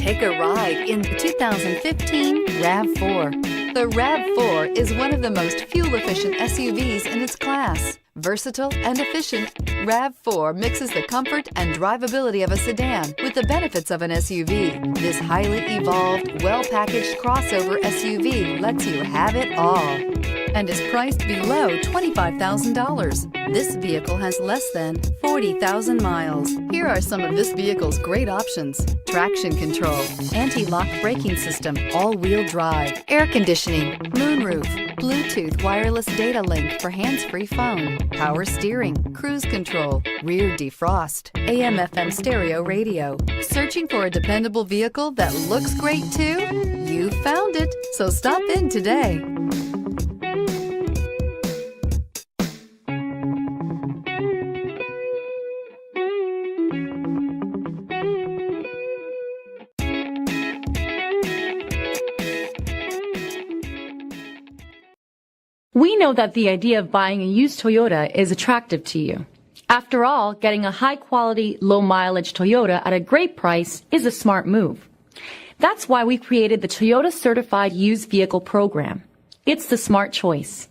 Take a ride in the 2015 RAV4. The RAV4 is one of the most fuel-efficient SUVs in its class. Versatile and efficient, RAV4 mixes the comfort and drivability of a sedan with the benefits of an SUV. This highly evolved, well-packaged crossover SUV lets you have it all and is priced below $25,000. This vehicle has less than 40,000 miles. Here are some of this vehicle's great options: traction control, anti-lock braking system, all-wheel drive, air conditioning, moonroof, Bluetooth wireless data link for hands-free phone, power steering, cruise control, rear defrost, AM/FM stereo radio. Searching for a dependable vehicle that looks great too? You found it, so stop in today. We know that the idea of buying a used Toyota is attractive to you. After all, getting a high-quality, low-mileage Toyota at a great price is a smart move. That's why we created the Toyota Certified Used Vehicle Program. It's the smart choice.